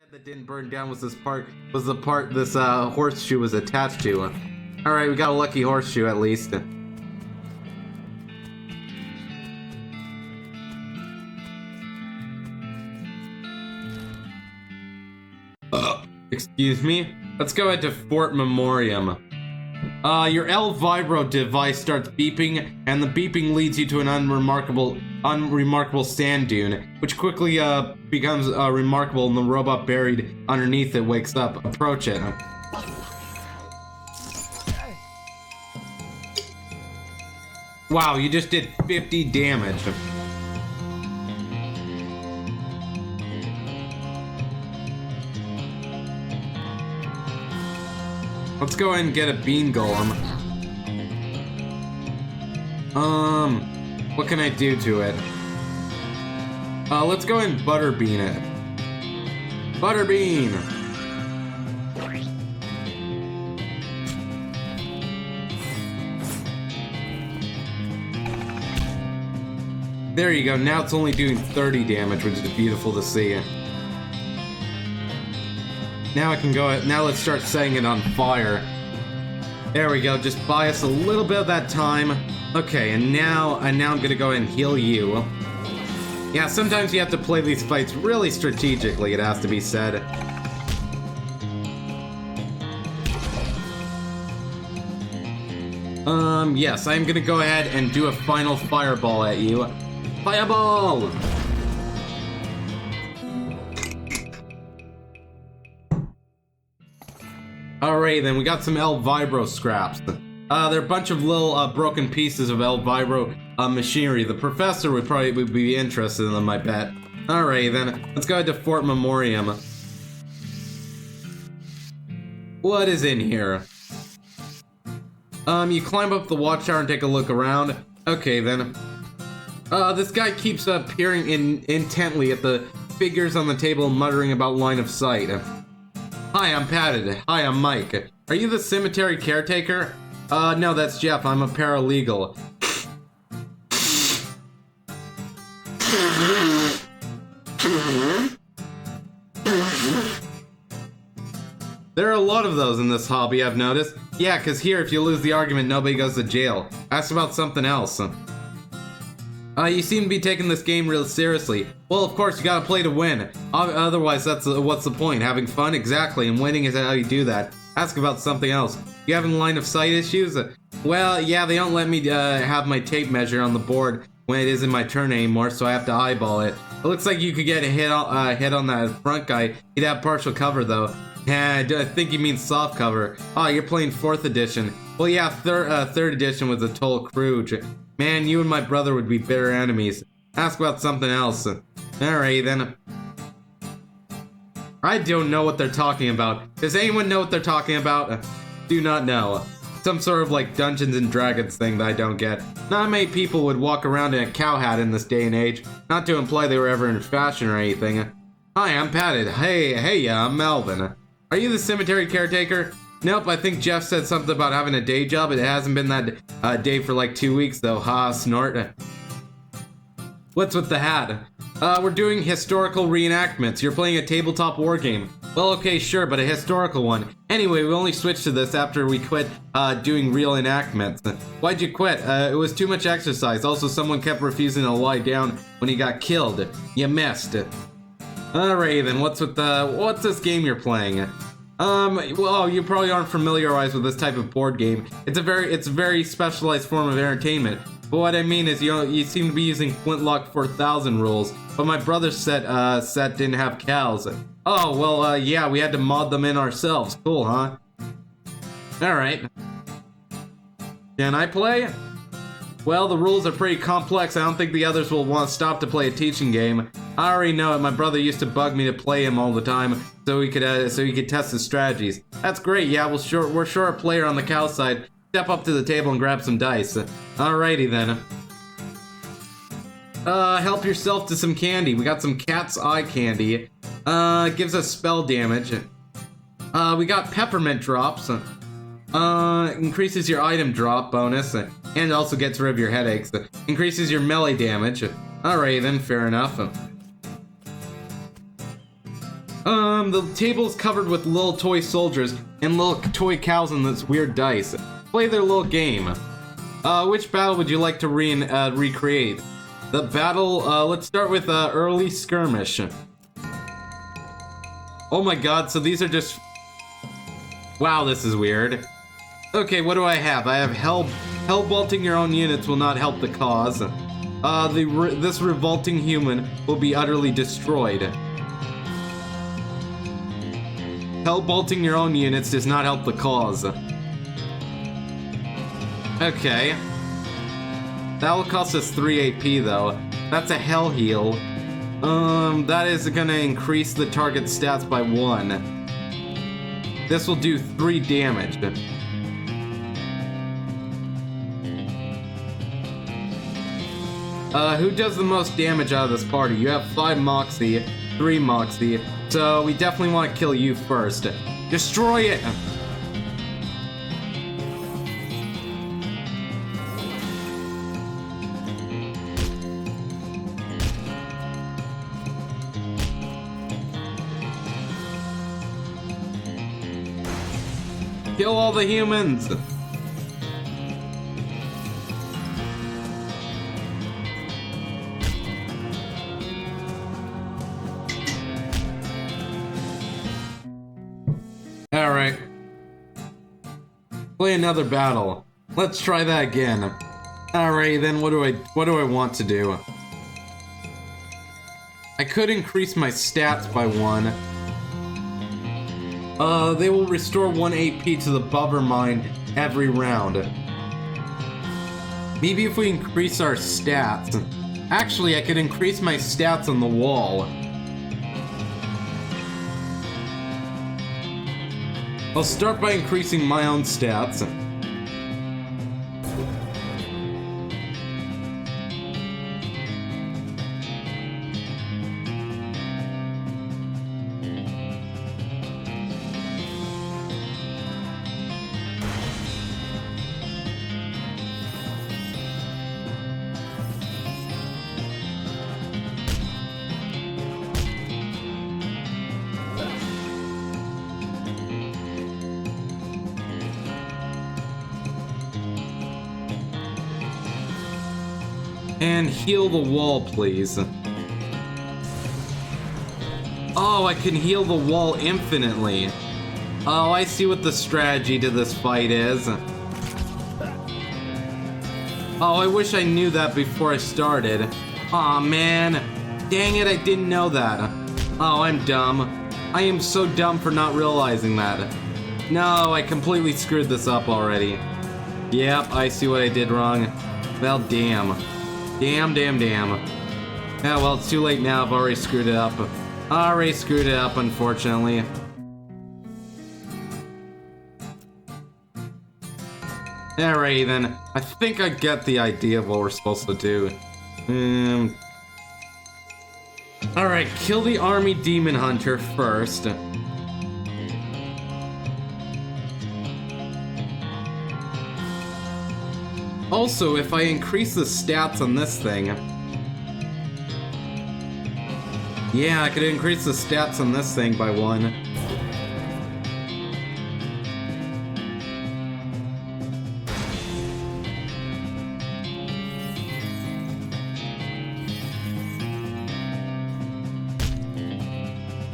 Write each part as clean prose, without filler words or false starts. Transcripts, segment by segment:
That didn't burn down was the part this horseshoe was attached to. Alright, we got a lucky horseshoe at least. Excuse me? Let's go into Fort Memoriam. Your El Vibro device starts beeping, and the beeping leads you to an unremarkable sand dune, which quickly becomes remarkable, and the robot buried underneath it wakes up. Approach it. Wow, you just did 50 damage. Let's go ahead and get a bean golem. What can I do to it? Let's go and butterbean it. Butterbean! There you go, now it's only doing 30 damage, which is beautiful to see. Now I can go, now let's start setting it on fire. There we go, just buy us a little bit of that time. Okay, and now I'm gonna go ahead and heal you. Yeah, sometimes you have to play these fights really strategically, it has to be said. Yes, I'm gonna go ahead and do a final fireball at you. Fireball! Alright, then we got some El Vibro scraps. They're a bunch of little broken pieces of El Vibro machinery. The professor would probably be interested in them, I bet. Alright, then let's go to Fort Memoriam. What is in here? You climb up the watchtower and take a look around. Okay, then. This guy keeps peering intently at the figures on the table, muttering about line of sight. Hi, I'm Padded. Hi, I'm Mike. Are you the cemetery caretaker? No, that's Jeff. I'm a paralegal. There are a lot of those in this hobby, I've noticed. Yeah, cause here, if you lose the argument, nobody goes to jail. Ask about something else. You seem to be taking this game real seriously. Well, of course, you gotta play to win. Otherwise, what's the point? Having fun? Exactly, and winning is how you do that. Ask about something else. You having line of sight issues? Well, yeah, they don't let me have my tape measure on the board when it isn't my turn anymore, so I have to eyeball it. It looks like you could get a hit on that front guy. He'd have partial cover, though. I think you mean soft cover. Oh, you're playing 4th edition. Well, yeah, 3rd edition was a total crooge. Man, you and my brother would be bitter enemies. Ask about something else. Alright, then. I don't know what they're talking about. Does anyone know what they're talking about? Do not know. Some sort of like Dungeons and Dragons thing that I don't get. Not many people would walk around in a cow hat in this day and age. Not to imply they were ever in fashion or anything. Hi, I'm Padded. Hey, I'm Melvin. Are you the cemetery caretaker? Nope, I think Jeff said something about having a day job. It hasn't been that day for like 2 weeks though. Ha, snort. What's with the hat? We're doing historical reenactments. You're playing a tabletop war game. Well, okay, sure, but a historical one. Anyway, we only switched to this after we quit doing real enactments. Why'd you quit? It was too much exercise. Also, someone kept refusing to lie down when he got killed. You missed. Alright then, what's this game you're playing? Well, you probably aren't familiarized with this type of board game. It's a very specialized form of entertainment. But what I mean is, you seem to be using Flintlock 4000 rules, but my brother's set didn't have cows. Oh, well, yeah, we had to mod them in ourselves. Cool, huh? Alright. Can I play? Well, the rules are pretty complex. I don't think the others will want to stop to play a teaching game. I already know it. My brother used to bug me to play him all the time, so he could test his strategies. That's great. Yeah, we're sure a player on the cow side. Step up to the table and grab some dice. Alrighty then. Help yourself to some candy. We got some cat's eye candy. Gives us spell damage. We got peppermint drops. Increases your item drop bonus, and also gets rid of your headaches. Increases your melee damage. Alright then, fair enough. The table's covered with little toy soldiers and little toy cows and this weird dice. Play their little game. Which battle would you like to recreate? The battle, let's start with, early skirmish. Oh my god, so these are just... Wow, this is weird. Okay, what do I have? I have hell-bolting your own units will not help the cause. This revolting human will be utterly destroyed. Hell-bolting your own units does not help the cause. Okay. That will cost us 3 AP though. That's a hell heal. That is gonna increase the target stats by 1. This will do 3 damage. Who does the most damage out of this party? You have 5 Moxie, 3 Moxie, so we definitely want to kill you first. Destroy it! Kill all the humans! Alright. Play another battle. Let's try that again. Alright, then what do I want to do? I could increase my stats by 1. They will restore 1 AP to the Bubber Mind every round. Maybe if we increase our stats. Actually, I could increase my stats on the wall. I'll start by increasing my own stats. And heal the wall, please. Oh, I can heal the wall infinitely. Oh, I see what the strategy to this fight is. Oh, I wish I knew that before I started. Aw, man. Dang it, I didn't know that. Oh, I'm dumb. I am so dumb for not realizing that. No, I completely screwed this up already. Yep, I see what I did wrong. Well, damn. Damn. Yeah, well, it's too late now. I've already screwed it up. Unfortunately. Alright, then. I think I get the idea of what we're supposed to do. Alright, kill the army demon hunter first. Also, if I increase the stats on this thing... Yeah, I could increase the stats on this thing by 1.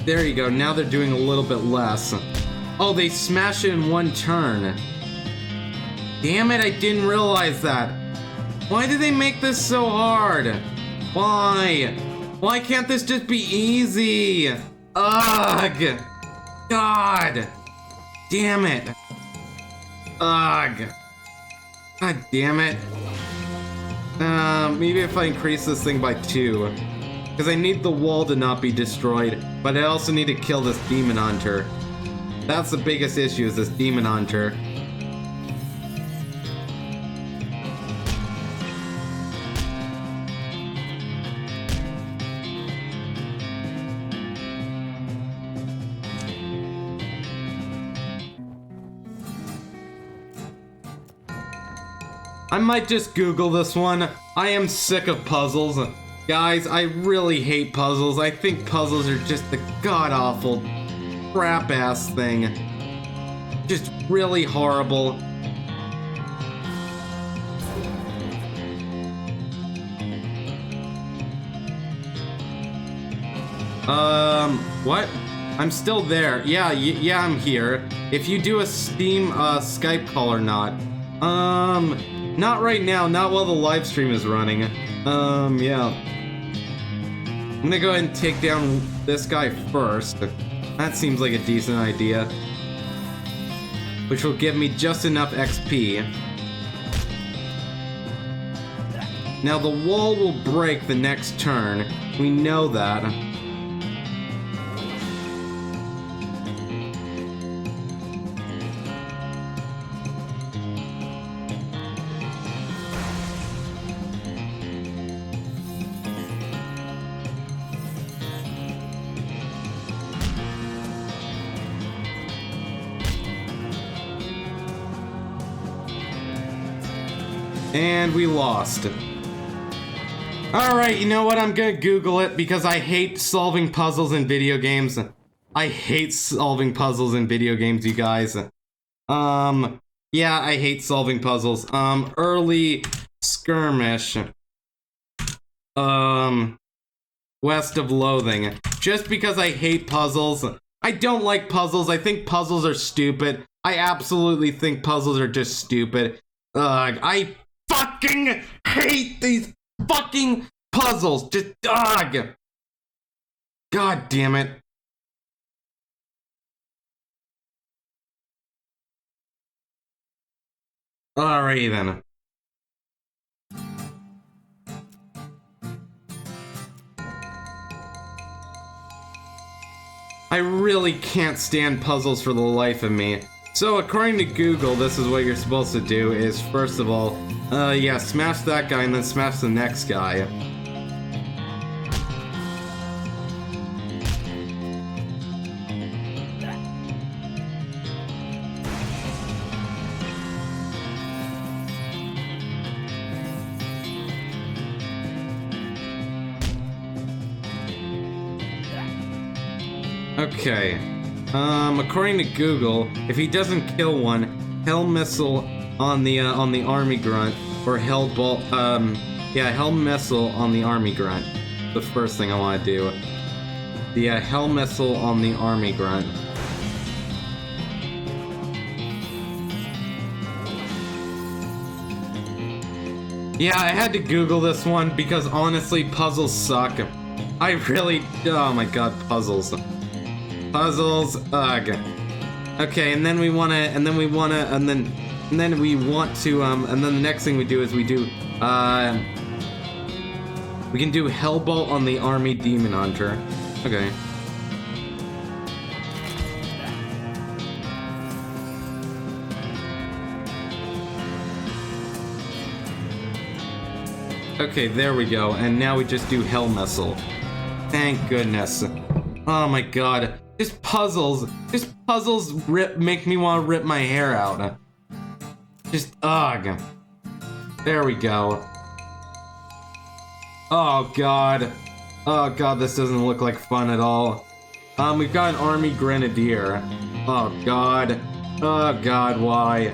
There you go, now they're doing a little bit less. Oh, they smash it in 1 turn. Damn it, I didn't realize that. Why did they make this so hard? Why? Why can't this just be easy? Ugh! God! Damn it! Ugh! God damn it. Maybe if I increase this thing by 2. Because I need the wall to not be destroyed, but I also need to kill this demon hunter. That's the biggest issue, is this demon hunter. I might just Google this one. I am sick of puzzles. Guys, I really hate puzzles. I think puzzles are just the god-awful, crap-ass thing. Just really horrible. What? I'm still there. Yeah, I'm here. If you do a Steam, Skype call or not. Not right now, not while the live stream is running. Yeah. I'm gonna go ahead and take down this guy first. That seems like a decent idea. Which will give me just enough XP. Now the wall will break the next turn. We know that. And we lost. Alright, you know what? I'm gonna Google it because I hate solving puzzles in video games. I hate solving puzzles in video games, you guys. Yeah, I hate solving puzzles. Early skirmish. West of Loathing. Just because I hate puzzles. I don't like puzzles. I think puzzles are stupid. I absolutely think puzzles are just stupid. I fucking hate these fucking puzzles. Just, God damn it. Alrighty then. I really can't stand puzzles for the life of me. So according to Google, this is what you're supposed to do is, first of all, yeah, smash that guy and then smash the next guy. Okay. According to Google, if he doesn't kill one, Hell Missile on the Army Grunt, or Hell Bolt, yeah, Hell Missile on the Army Grunt. The first thing I want to do. The Hell Missile on the Army Grunt. Yeah, I had to Google this one because honestly, puzzles suck. I really, oh my god, puzzles. Puzzles, ugh. Okay, and then we then the next thing we do is we can do Hellbolt on the Army Demon Hunter. Okay. Okay, there we go, and now we just do Hell Missile. Thank goodness. Oh my god. Just puzzles make me want to rip my hair out. Just, ugh. There we go. Oh god. Oh god, this doesn't look like fun at all. We've got an Army Grenadier. Oh god. Oh god, why?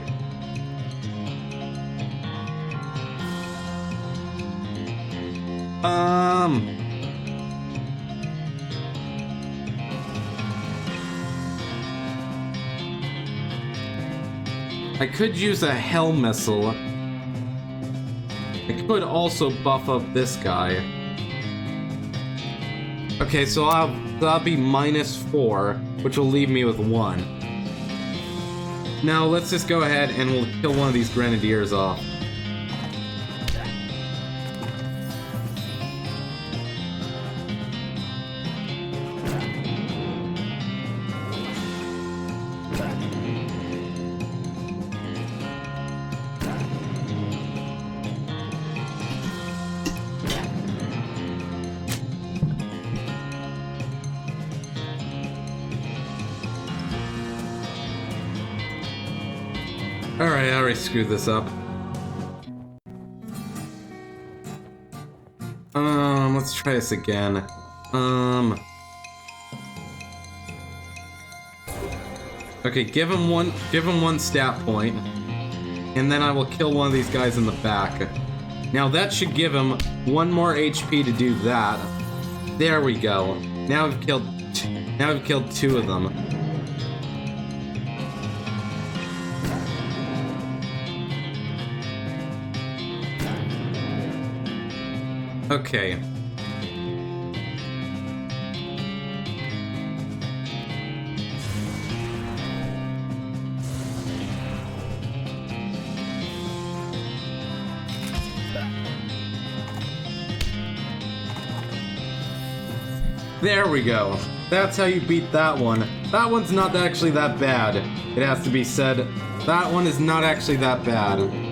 I could use a Hell Missile. I could also buff up this guy. Okay, so that'll be -4, which will leave me with 1. Now let's just go ahead and we'll kill one of these Grenadiers off. Alright, I already screwed this up. Let's try this again. Okay, give him one stat point, and then I will kill one of these guys in the back. Now that should give him 1 more HP to do that. There we go. Now we've killed 2 of them. Okay. There we go. That's how you beat that one. That one's not actually that bad. It has to be said. That one is not actually that bad.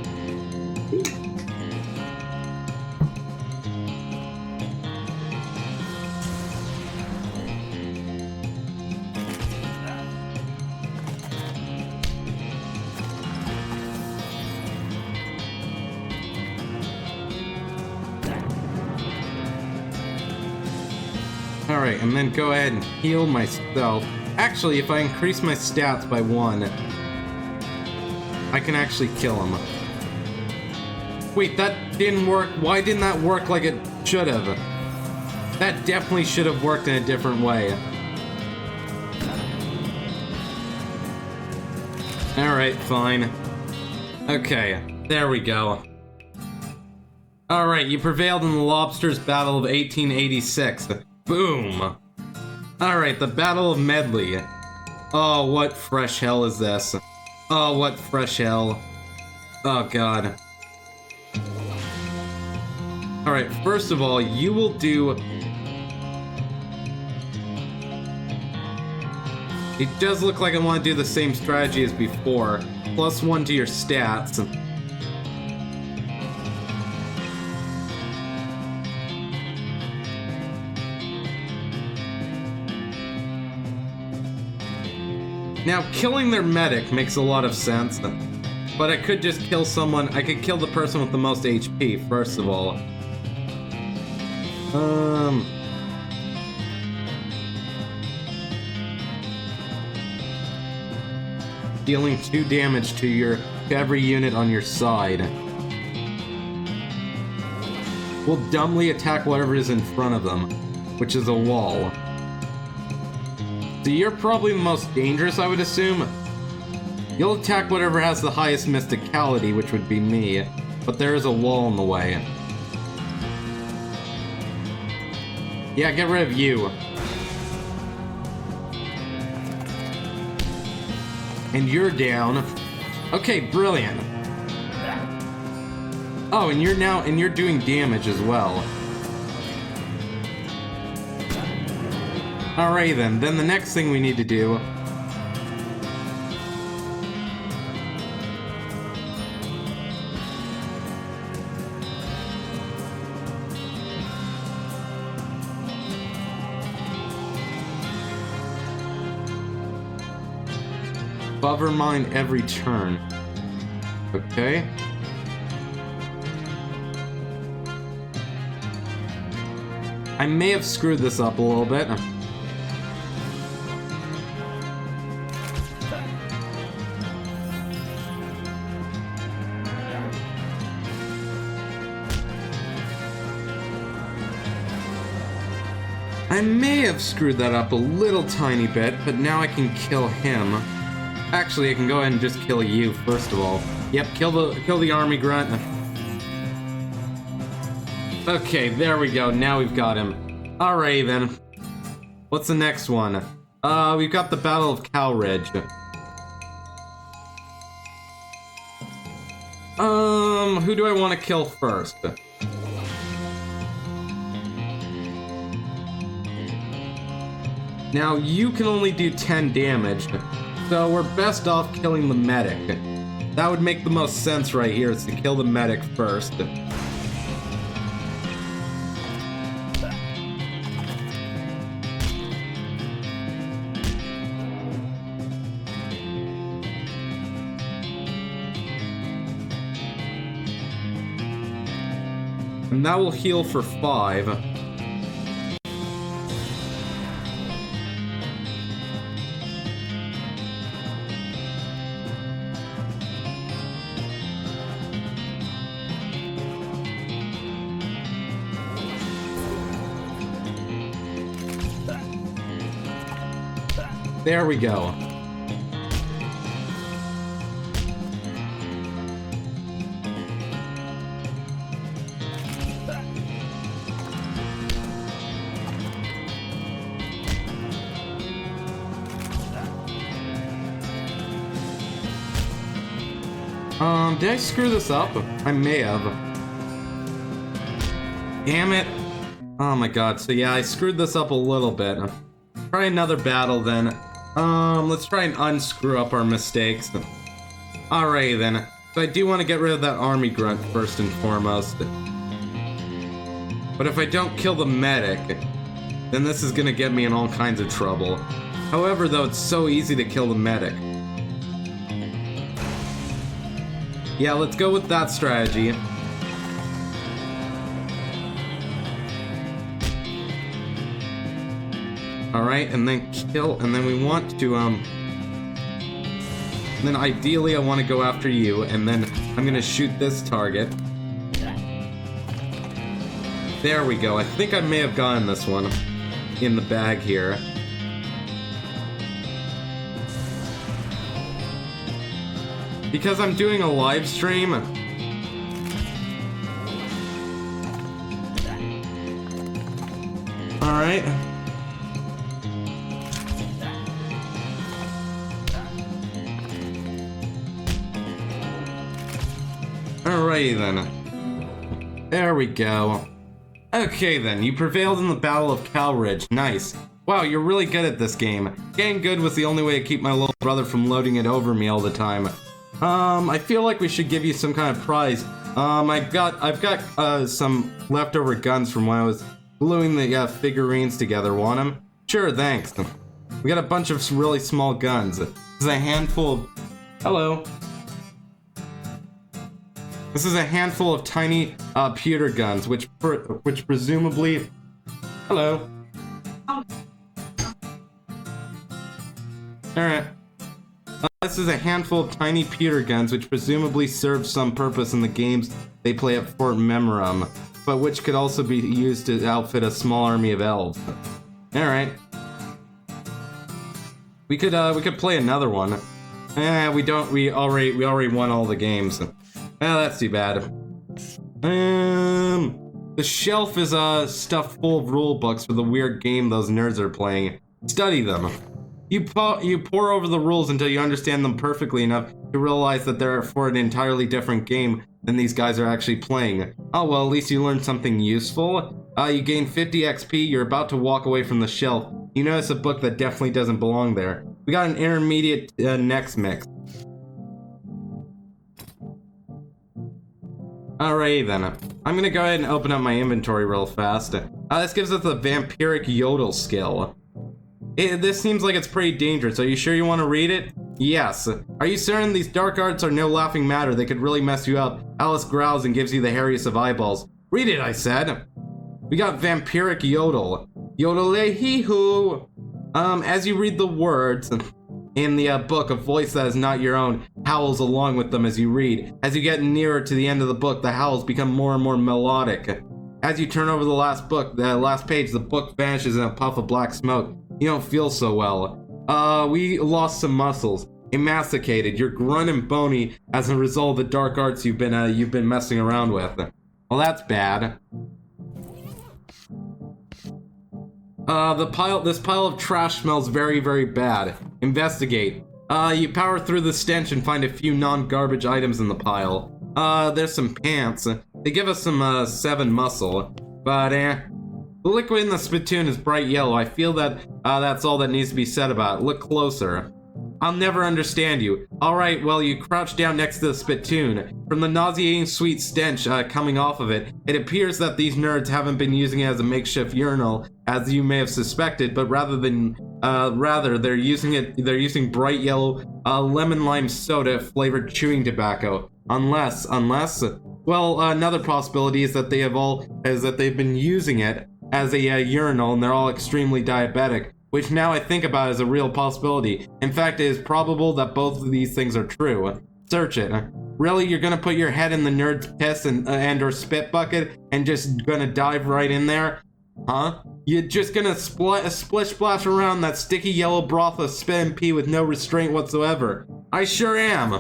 Alright, and then go ahead and heal myself. Actually, if I increase my stats by 1, I can actually kill him. Wait, that didn't work. Why didn't that work like it should have? That definitely should have worked in a different way. Alright, fine. Okay, there we go. Alright, you prevailed in the Lobsters Battle of 1886. Boom! Alright, the Battle of Medley. Oh, what fresh hell is this? Oh, what fresh hell. Oh, God. Alright, first of all, you will do... It does look like I want to do the same strategy as before. +1 to your stats. Now, killing their medic makes a lot of sense, but I could just kill someone. I could kill the person with the most HP, first of all. Dealing 2 damage to every unit on your side. Will dumbly attack whatever is in front of them, which is a wall. So you're probably the most dangerous, I would assume. You'll attack whatever has the highest mysticality, which would be me, but there is a wall in the way. Yeah, get rid of you. And you're down. Okay, brilliant. Oh, and you're doing damage as well. Alright then the next thing we need to do... Cover mine every turn. Okay. I may have screwed this up a little bit. I may have screwed that up a little tiny bit, but now I can kill him. Actually, I can go ahead and just kill you first of all. Yep, kill the army grunt. Okay, there we go. Now we've got him. Alright then. What's the next one? We've got the Battle of Cow Ridge. Who do I want to kill first? Now, you can only do 10 damage, so we're best off killing the medic. That would make the most sense right here, is to kill the medic first. And that will heal for 5. There we go. Did I screw this up? I may have. Damn it. Oh my god, so yeah, I screwed this up a little bit. Try another battle then. Let's try and unscrew up our mistakes. Alright then. So I do want to get rid of that army grunt first and foremost. But if I don't kill the medic, then this is gonna get me in all kinds of trouble. However though, it's so easy to kill the medic. Yeah, let's go with that strategy. Alright, and then kill, and then we want to, and then ideally I want to go after you, and then I'm gonna shoot this target. There we go. I think I may have gotten this one in the bag here. Because I'm doing a live stream. Alright. Alrighty then. There we go. Okay then, you prevailed in the Battle of Cal Ridge. Nice. Wow, you're really good at this game. Getting good was the only way to keep my little brother from loading it over me all the time. I feel like we should give you some kind of prize. I've got some leftover guns from when I was gluing the figurines together. Want them? Sure, thanks. We got a bunch of really small guns. This is a handful of... Hello. This is a handful of tiny pewter guns, which presumably... Hello. Alright. This is a handful of tiny pewter guns, which presumably serve some purpose in the games they play at Fort Memorum, but which could also be used to outfit a small army of elves. Alright. We could play another one. We already won all the games. That's too bad. The shelf is stuffed full of rule books for the weird game those nerds are playing. Study them. You pore over the rules until you understand them perfectly enough to realize that they're for an entirely different game than these guys are actually playing. Oh well, at least you learned something useful. You gain 50 XP, you're about to walk away from the shelf. You notice a book that definitely doesn't belong there. We got an intermediate next mix. Alright then, I'm gonna go ahead and open up my inventory real fast. This gives us the vampiric yodel skill. This seems like it's pretty dangerous. Are you sure you want to read it? Yes. Are you certain these dark arts are no laughing matter? They could really mess you up. Alice growls and gives you the hairiest of eyeballs. Read it, I said. We got vampiric yodel. Yodel-hee-hoo. As you read the words in the book, a voice that is not your own howls along with them as you read. As you get nearer to the end of the book, the howls become more and more melodic. As you turn over the last page, the book vanishes in a puff of black smoke. You don't feel so well. We lost some muscles. Emaciated. You're grunt and bony as a result of the dark arts you've been messing around with. Well, that's bad. This pile of trash smells very, very bad. Investigate. You power through the stench and find a few non-garbage items in the pile. There's some pants. They give us some 7 muscle, but the liquid in the spittoon is bright yellow. I feel that that's all that needs to be said about it. Look closer. I'll never understand you. Alright, well, you crouch down next to the spittoon. From the nauseating sweet stench coming off of it, it appears that these nerds haven't been using it as a makeshift urinal, as you may have suspected, but rather they're using bright yellow lemon lime soda flavored chewing tobacco. Unless Well, another possibility is that they've been using it as a urinal, and they're all extremely diabetic, which now I think about is a real possibility. In fact, it is probable that both of these things are true. Search it. Really, you're gonna put your head in the nerd's piss and or spit bucket and just gonna dive right in there? Huh? You're just gonna splish splash around that sticky yellow broth of spit and pee with no restraint whatsoever? I sure am.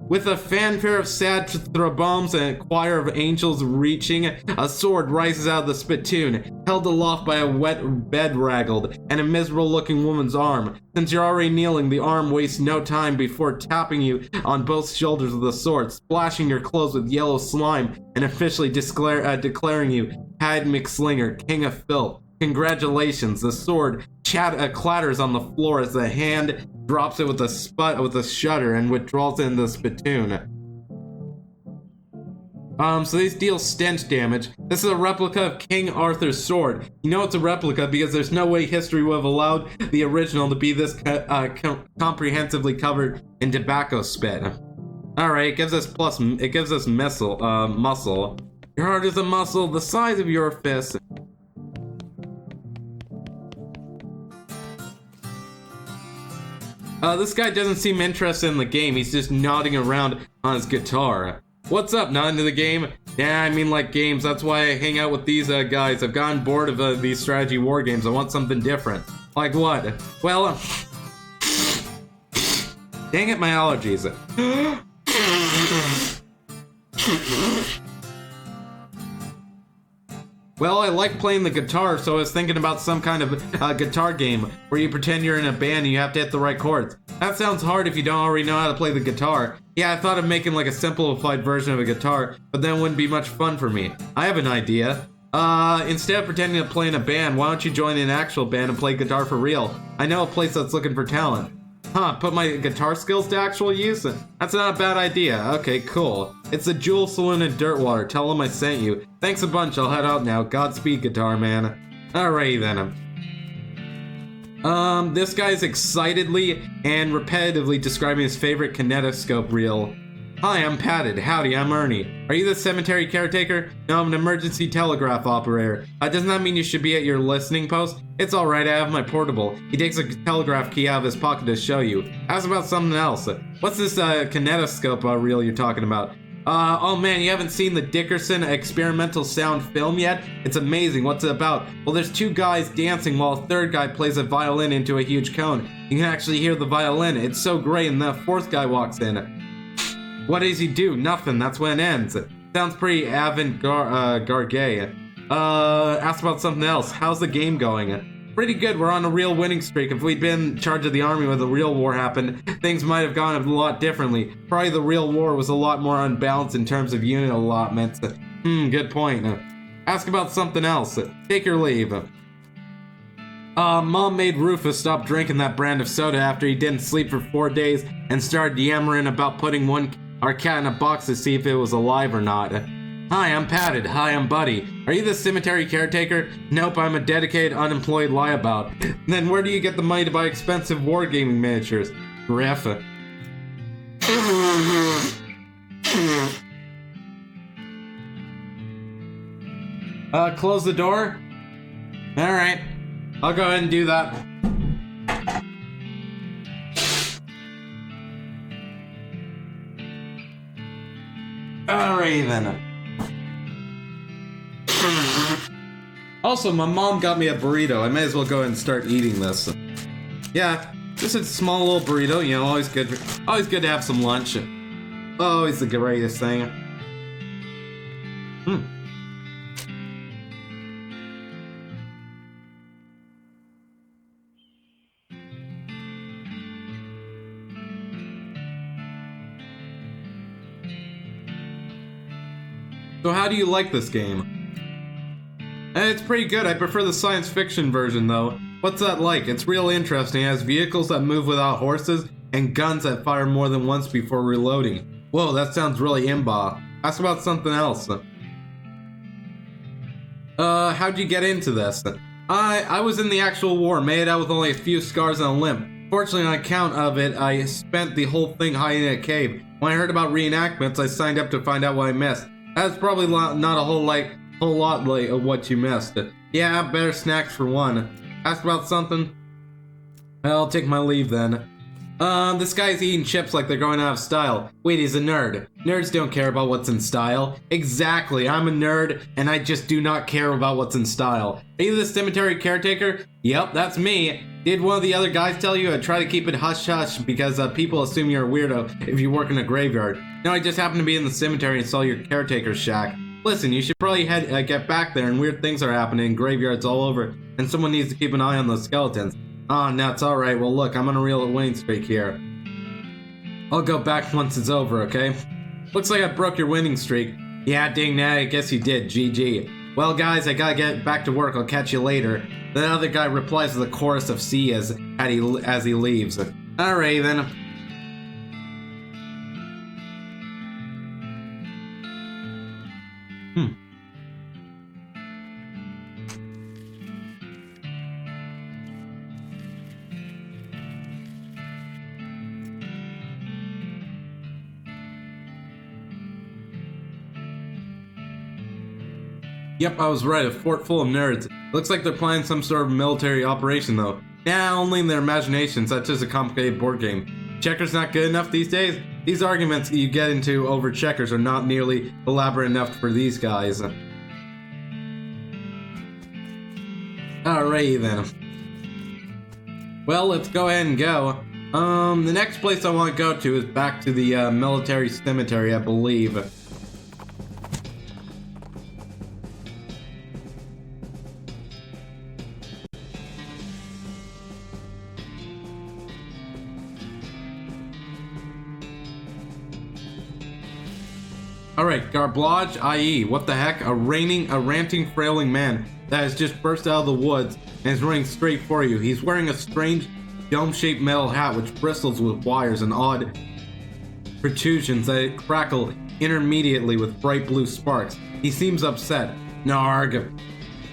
With a fanfare of sad throbombs and a choir of angels reaching, a sword rises out of the spittoon, held aloft by a wet bed raggled and a miserable-looking woman's arm. Since you're already kneeling, the arm wastes no time before tapping you on both shoulders with the sword, splashing your clothes with yellow slime, and officially declaring you Had McSlinger, King of Filth. Congratulations, the sword clatters on the floor as the hand drops it with a shudder and withdraws it into the spittoon. So these deal stench damage. This is a replica of King Arthur's sword. You know it's a replica because there's no way history would have allowed the original to be this comprehensively covered in tobacco spit. Alright, it gives us muscle. Your heart is a muscle the size of your fist. This guy doesn't seem interested in the game. He's just nodding around on his guitar. What's up, not into the game? Yeah, I mean like games. That's why I hang out with these guys. I've gotten bored of these strategy war games. I want something different. Like what? Well, dang it, my allergies. Well, I like playing the guitar, so I was thinking about some kind of guitar game where you pretend you're in a band and you have to hit the right chords. That sounds hard if you don't already know how to play the guitar. Yeah, I thought of making like a simplified version of a guitar, but then it wouldn't be much fun for me. I have an idea. Instead of pretending to play in a band, why don't you join an actual band and play guitar for real? I know a place that's looking for talent. Huh, put my guitar skills to actual use? That's not a bad idea. Okay, cool. It's the Jewel Saloon in Dirtwater. Tell them I sent you. Thanks a bunch, I'll head out now. Godspeed, guitar man. Alrighty then. This guy's excitedly and repetitively describing his favorite kinetoscope reel. Hi, I'm Padded. Howdy, I'm Ernie. Are you the cemetery caretaker? No, I'm an emergency telegraph operator. Doesn't that mean you should be at your listening post? It's alright, I have my portable. He takes a telegraph key out of his pocket to show you. Ask about something else. What's this kinetoscope reel you're talking about? Oh man, you haven't seen the Dickerson experimental sound film yet? It's amazing. What's it about? Well, there's two guys dancing while a third guy plays a violin into a huge cone. You can actually hear the violin. It's so great, and the fourth guy walks in. What does he do? Nothing. That's when it ends. Sounds pretty avant-garde. Ask about something else. How's the game going? Pretty good. We're on a real winning streak. If we'd been in charge of the army when the real war happened, things might have gone a lot differently. Probably the real war was a lot more unbalanced in terms of unit allotments. Good point. Ask about something else. Take your leave. Mom made Rufus stop drinking that brand of soda after he didn't sleep for 4 days and started yammering about putting our cat in a box to see if it was alive or not. Hi, I'm Padded. Hi, I'm Buddy. Are you the cemetery caretaker? Nope, I'm a dedicated unemployed lieabout. Then where do you get the money to buy expensive wargaming miniatures? Griff. Close the door? Alright. I'll go ahead and do that. Alright then. Also, my mom got me a burrito. I may as well go ahead and start eating this. Yeah, just a small little burrito. You know, always good to have some lunch. Always the greatest thing. So how do you like this game? It's pretty good. I prefer the science fiction version though. What's that like? It's real interesting. It has vehicles that move without horses and guns that fire more than once before reloading. Whoa, that sounds really imba. Ask about something else. How'd you get into this? I was in the actual war, made it out with only a few scars and a limp. Fortunately, on account of it, I spent the whole thing hiding in a cave. When I heard about reenactments, I signed up to find out what I missed. That's probably not a whole lot like of what you missed. Yeah, better snacks for one. Ask about something? I'll take my leave then. This guy's eating chips like they're going out of style. Wait, he's a nerd. Nerds don't care about what's in style. Exactly, I'm a nerd, and I just do not care about what's in style. Are you the cemetery caretaker? Yep, that's me. Did one of the other guys tell you? I try to keep it hush-hush because people assume you're a weirdo if you work in a graveyard. No, I just happened to be in the cemetery and saw your caretaker's shack. Listen, you should probably get back there, and weird things are happening in graveyards all over, and someone needs to keep an eye on those skeletons. Oh, nuts, alright, well look, I'm on a real winning streak here. I'll go back once it's over, okay? Looks like I broke your winning streak. Yeah, dang that, I guess you did, GG. Well guys, I gotta get back to work, I'll catch you later. The other guy replies with a chorus of C as he leaves. Alright then. Yep, I was right, a fort full of nerds. Looks like they're planning some sort of military operation though. Nah, only in their imagination, such as a complicated board game. Checkers not good enough these days? These arguments you get into over checkers are not nearly elaborate enough for these guys. Alrighty then. Well, let's go ahead and go. The next place I want to go to is back to the military cemetery, I believe. Alright, Garblage, i.e., what the heck? A ranting, frailing man that has just burst out of the woods and is running straight for you. He's wearing a strange, dome-shaped metal hat which bristles with wires and odd protrusions that crackle intermediately with bright blue sparks. He seems upset. Narg.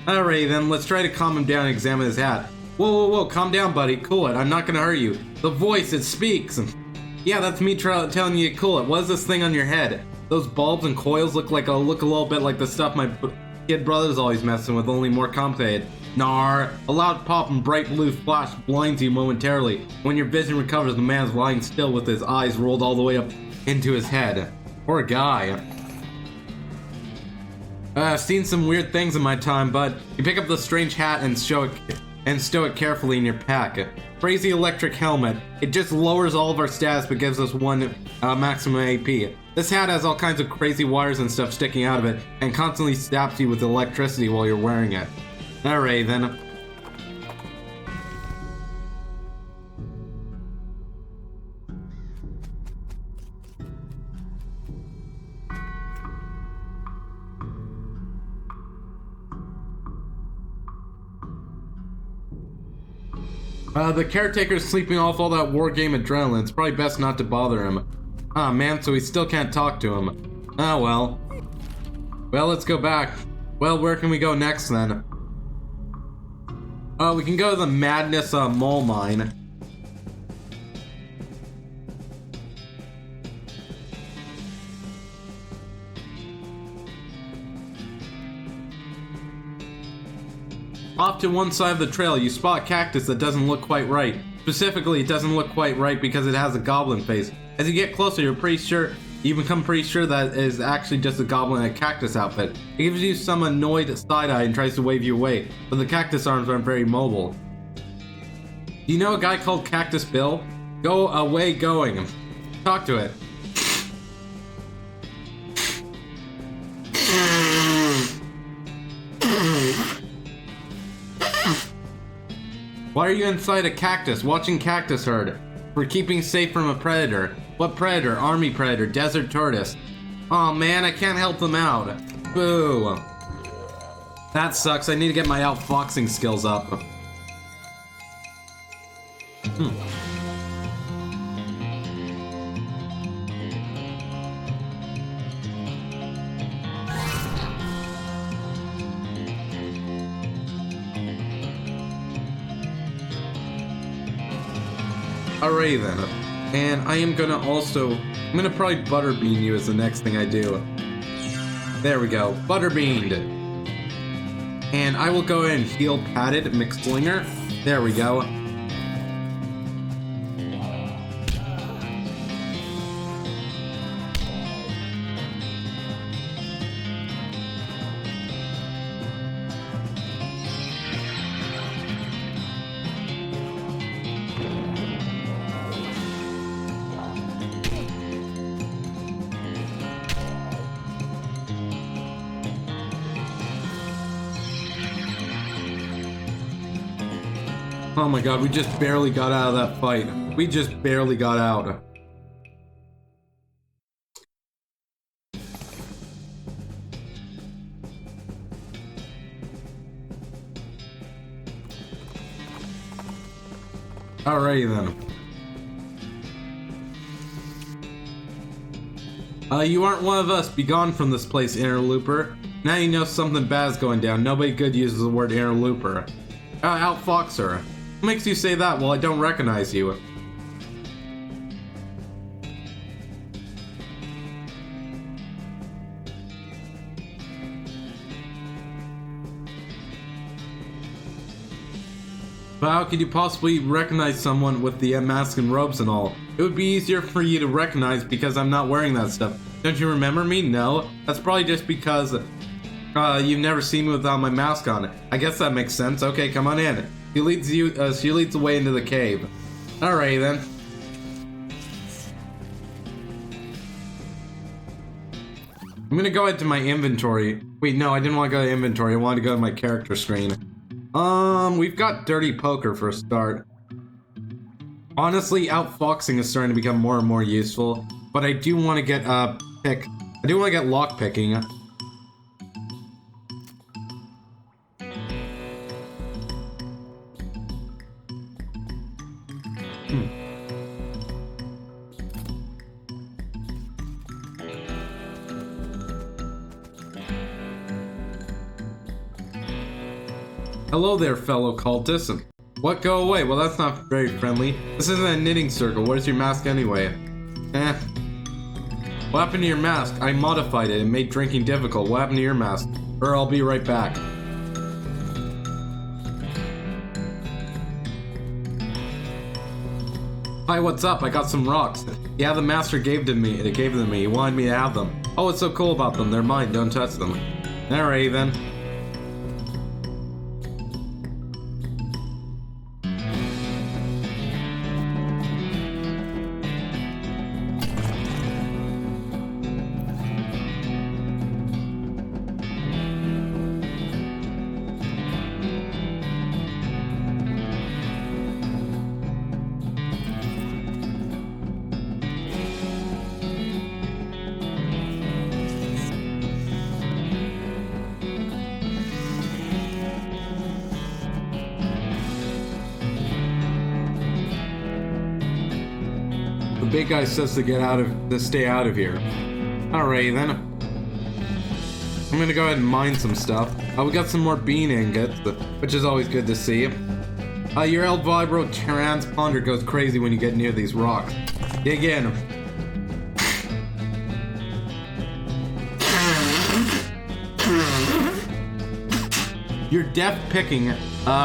Alright then, let's try to calm him down and examine his hat. Whoa, calm down, buddy. Cool it, I'm not gonna hurt you. The voice, it speaks. Yeah, that's me telling you to cool it. What is this thing on your head? Those bulbs and coils look a little bit like the stuff my kid brother's always messing with, only more complicated. Nar. A loud pop and bright blue flash blinds you momentarily. When your vision recovers, the man's lying still with his eyes rolled all the way up into his head. Poor guy. I've seen some weird things in my time, bud. You pick up the strange hat and stow it carefully in your pack. Crazy electric helmet. It just lowers all of our stats but gives us one maximum AP. This hat has all kinds of crazy wires and stuff sticking out of it and constantly stabs you with electricity while you're wearing it. Alright then. The caretaker's sleeping off all that war game adrenaline. It's probably best not to bother him. Ah, man, so we still can't talk to him. Ah, well. Well, let's go back. Well, where can we go next, then? We can go to the Madness, mole mine. Off to one side of the trail, you spot a cactus that doesn't look quite right. Specifically, it doesn't look quite right because it has a goblin face. As you get closer, you become pretty sure that it is actually just a goblin in a cactus outfit. It gives you some annoyed side-eye and tries to wave you away, but the cactus arms aren't very mobile. Do you know a guy called Cactus Bill? Go away going. Talk to it. Why are you inside a cactus watching cactus herd? We're keeping safe from a predator. What predator? Army predator, desert tortoise. Aw man, I can't help them out. Boo. That sucks, I need to get my outfoxing skills up. Alrighty then. And I am gonna I'm gonna probably butterbean you as the next thing I do. There we go, butterbeaned. And I will go ahead and heal Padded McSlinger. There we go. Oh my god, we just barely got out of that fight. We just barely got out. Alrighty then. You aren't one of us. Be gone from this place, interlooper. Now you know something bad's going down. Nobody good uses the word interlooper. Outfoxer. What makes you say that? Well, I don't recognize you. But how could you possibly recognize someone with the mask and robes and all? It would be easier for you to recognize because I'm not wearing that stuff. Don't you remember me? No. That's probably just because you've never seen me without my mask on. I guess that makes sense. Okay, come on in. She leads the way into the cave. Alright then. I'm gonna go into my inventory. Wait, no, I didn't want to go to inventory. I wanted to go to my character screen. We've got Dirty Poker for a start. Honestly, outfoxing is starting to become more and more useful, but I do want to get I do want to get lockpicking. Hello there, fellow cultists. What, go away? Well, that's not very friendly. This isn't a knitting circle. Where's your mask anyway? What happened to your mask? I modified it and made drinking difficult. What happened to your mask? Or I'll be right back. Hi, what's up? I got some rocks. Yeah, the master gave them to me. He wanted me to have them. Oh, what's so cool about them? They're mine. Don't touch them. Alright then. The big guy says to stay out of here. Alright then. I'm gonna go ahead and mine some stuff. We got some more bean ingots, which is always good to see. Your El Vibro transponder goes crazy when you get near these rocks. Dig in. Your deft picking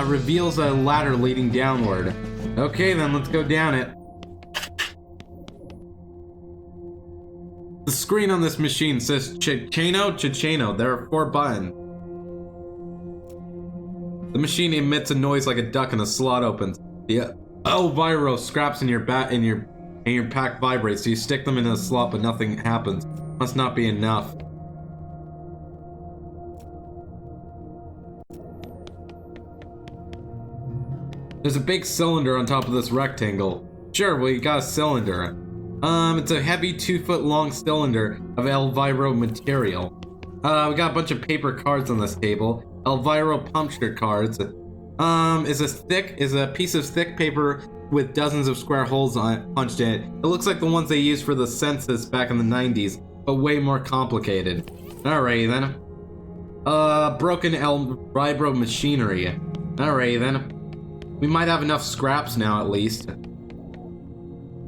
reveals a ladder leading downward. Okay then, let's go down it. The screen on this machine says Chicheno. There are 4 buttons. The machine emits a noise like a duck and a slot opens. The Elviro scraps in your pack vibrates, so you stick them in a slot but nothing happens. Must not be enough. There's a big cylinder on top of this rectangle. Sure, well you got a cylinder. It's a heavy 2-foot long cylinder of Elviro material. We got a bunch of paper cards on this table. Elviro puncture cards. Is a piece of thick paper with dozens of square holes punched in it. It looks like the ones they used for the census back in the 90s, but way more complicated. Alright then. Broken Elviro machinery. Alright then. We might have enough scraps now at least.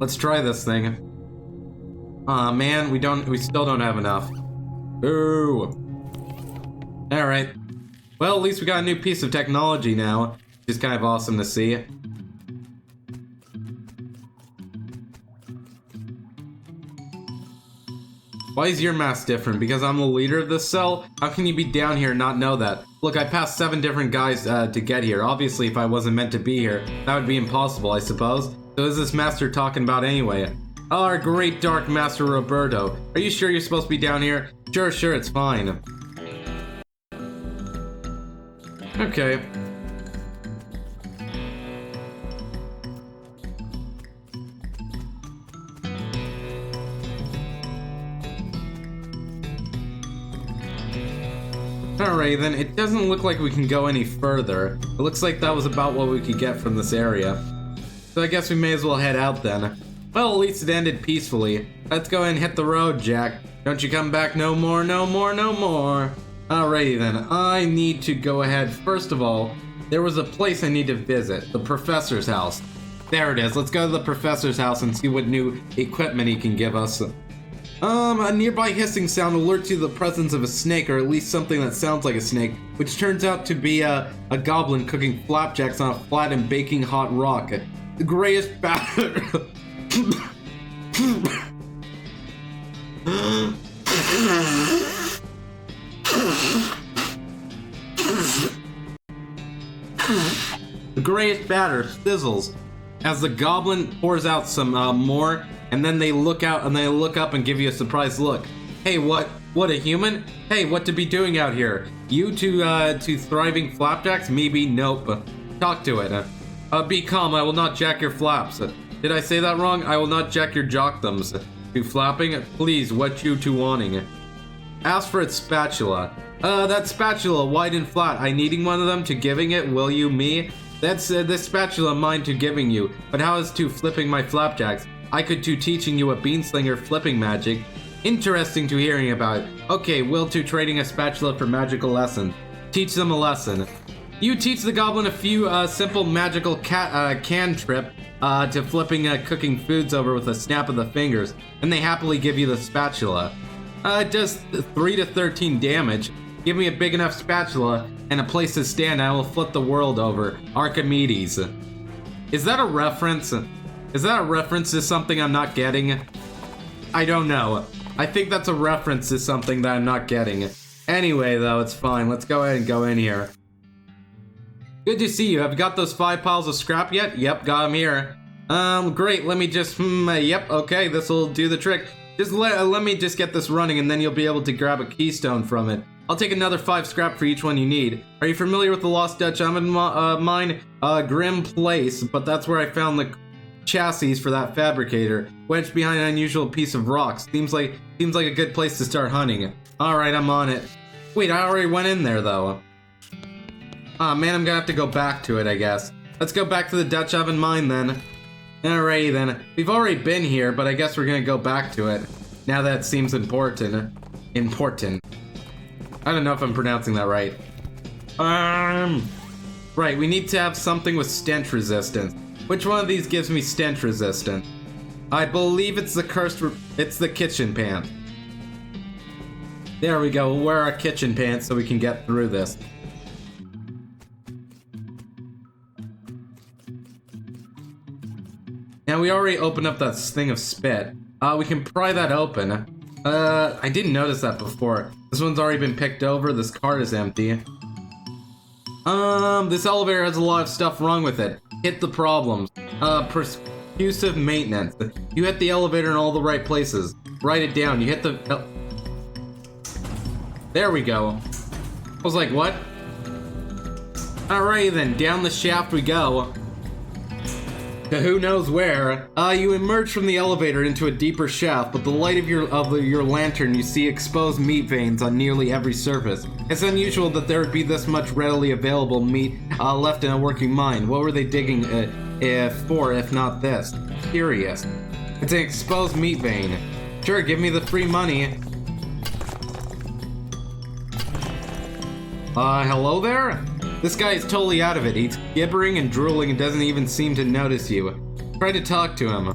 Let's try this thing. Aw, man, we still don't have enough. Ooh. Alright. Well, at least we got a new piece of technology now, which is kind of awesome to see. Why is your mask different? Because I'm the leader of this cell? How can you be down here and not know that? Look, I passed 7 different guys to get here. Obviously, if I wasn't meant to be here, that would be impossible, I suppose. So is this master talking about anyway? Oh, our great dark master Roberto. Are you sure you're supposed to be down here? Sure, it's fine. Okay. Alright then, it doesn't look like we can go any further. It looks like that was about what we could get from this area. So I guess we may as well head out then. Well, at least it ended peacefully. Let's go and hit the road, Jack. Don't you come back no more. Alrighty then, I need to go ahead. First of all, there was a place I need to visit, the professor's house. There it is, let's go to the professor's house and see what new equipment he can give us. A nearby hissing sound alerts you to the presence of a snake, or at least something that sounds like a snake, which turns out to be a goblin cooking flapjacks on a flat and baking hot rock. The greatest batter. The greatest batter sizzles as the goblin pours out some more, and then they look out and they look up and give you a surprised look. Hey, what a human? Hey, what to be doing out here? You to thriving flapjacks? Maybe, nope. Talk to it. Be calm, I will not jack your flaps. Did I say that wrong? I will not jack your jockthems. To flapping? Please, what you to wanting? Ask for its spatula. That spatula, wide and flat. I needing one of them to giving it, will you me? That's this spatula mine to giving you, but how is to flipping my flapjacks? I could to teaching you a beanslinger flipping magic. Interesting to hearing about. Okay, will to trading a spatula for magical lesson. Teach them a lesson. You teach the goblin a few simple magical cantrip to flipping cooking foods over with a snap of the fingers, and they happily give you the spatula. It does 3 to 13 damage. Give me a big enough spatula and a place to stand, I will flip the world over. Archimedes. Is that a reference? Is that a reference to something I'm not getting? I don't know. I think that's a reference to something that I'm not getting. Anyway, though, it's fine. Let's go ahead and go in here. Good to see you. Have you got those 5 piles of scrap yet? Yep, got them here. Great. Let me just, yep, okay, this will do the trick. Just let me just get this running, and then you'll be able to grab a keystone from it. I'll take another 5 scrap for each one you need. Are you familiar with the Lost Dutch Oven mine? Grim place, but that's where I found the chassis for that fabricator, wedged behind an unusual piece of rock. Seems like a good place to start hunting. Alright, I'm on it. Wait, I already went in there though. Aw man, I'm gonna have to go back to it, I guess. Let's go back to the Dutch Oven mine then. Alrighty then. We've already been here, but I guess we're gonna go back to it. Now that seems important. I don't know if I'm pronouncing that right. Right, we need to have something with stench resistance. Which one of these gives me stench resistance? I believe it's it's the kitchen pan. There we go, we'll wear our kitchen pants so we can get through this. Now we already opened up that thing of spit. We can pry that open. I didn't notice that before. This one's already been picked over, this cart is empty. This elevator has a lot of stuff wrong with it. Hit the problems. Percussive maintenance. You hit the elevator in all the right places. Write it down. You hit the... There we go. I was like, what? Alright then, down the shaft we go. To who knows where. You emerge from the elevator into a deeper shaft, but the light of your lantern you see exposed meat veins on nearly every surface. It's unusual that there would be this much readily available meat left in a working mine. What were they digging for if not this? Curious. It's an exposed meat vein. Sure, give me the free money. Hello there? This guy is totally out of it. He's gibbering and drooling and doesn't even seem to notice you. Try to talk to him.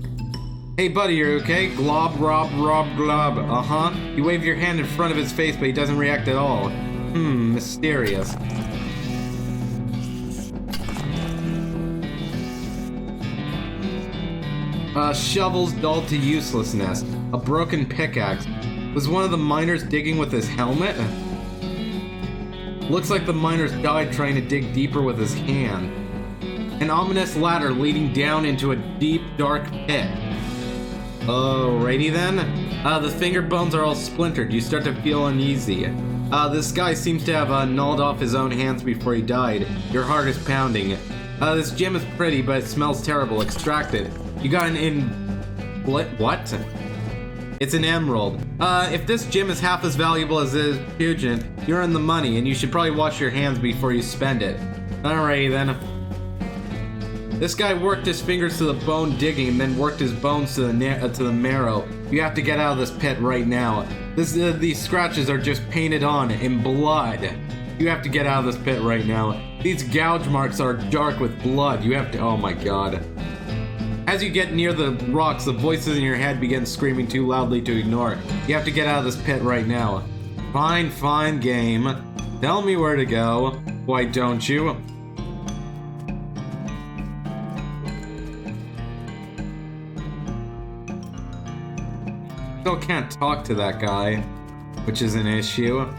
Hey buddy, you're okay? Glob, rob, rob, glob. Uh-huh. You wave your hand in front of his face, but he doesn't react at all. Mysterious. Shovels dulled to uselessness. A broken pickaxe. Was one of the miners digging with his helmet? Looks like the miners died trying to dig deeper with his hand. An ominous ladder leading down into a deep, dark pit. Alrighty then. The finger bones are all splintered. You start to feel uneasy. This guy seems to have gnawed off his own hands before he died. Your heart is pounding. This gem is pretty, but it smells terrible. Extract it. You got what? It's an emerald. If this gem is half as valuable as this Pugent, you're in the money, and you should probably wash your hands before you spend it. Alrighty then. This guy worked his fingers to the bone digging, and then worked his bones to the marrow. You have to get out of this pit right now. These scratches are just painted on in blood. You have to get out of this pit right now. These gouge marks are dark with blood. You have to. Oh my god. As you get near the rocks, the voices in your head begin screaming too loudly to ignore. You have to get out of this pit right now. Fine, fine, game. Tell me where to go. Why don't you? Still can't talk to that guy, which is an issue.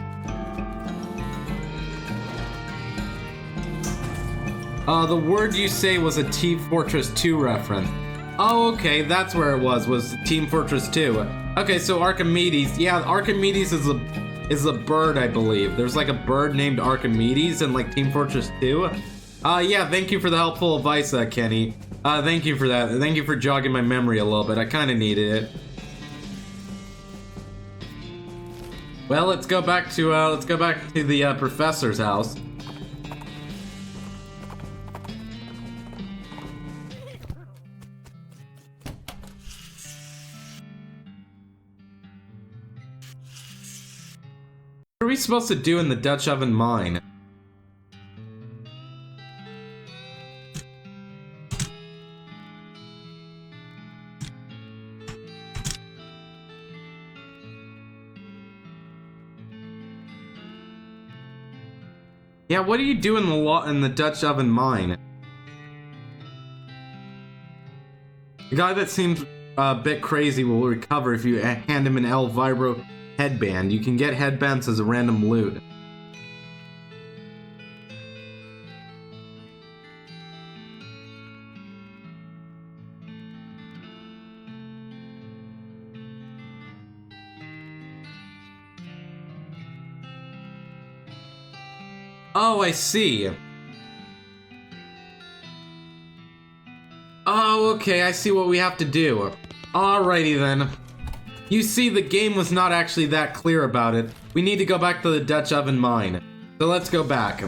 The word you say was a Team Fortress 2 reference. Oh, okay, that's where it was Team Fortress 2. Okay, so Archimedes, yeah, Archimedes is a bird, I believe. There's like a bird named Archimedes in like Team Fortress 2. Yeah, thank you for the helpful advice, Kenny. Thank you for that. Thank you for jogging my memory a little bit. I kind of needed it. Well, let's go back to the professor's house. What are we supposed to do in the Dutch oven mine? Yeah, what do you do in the Dutch oven mine? The guy that seems a bit crazy will recover if you hand him an El Vibro headband. You can get headbands as a random loot. Oh, I see. Oh, okay, I see what we have to do. Alrighty then. You see, the game was not actually that clear about it. We need to go back to the Dutch oven mine. So let's go back.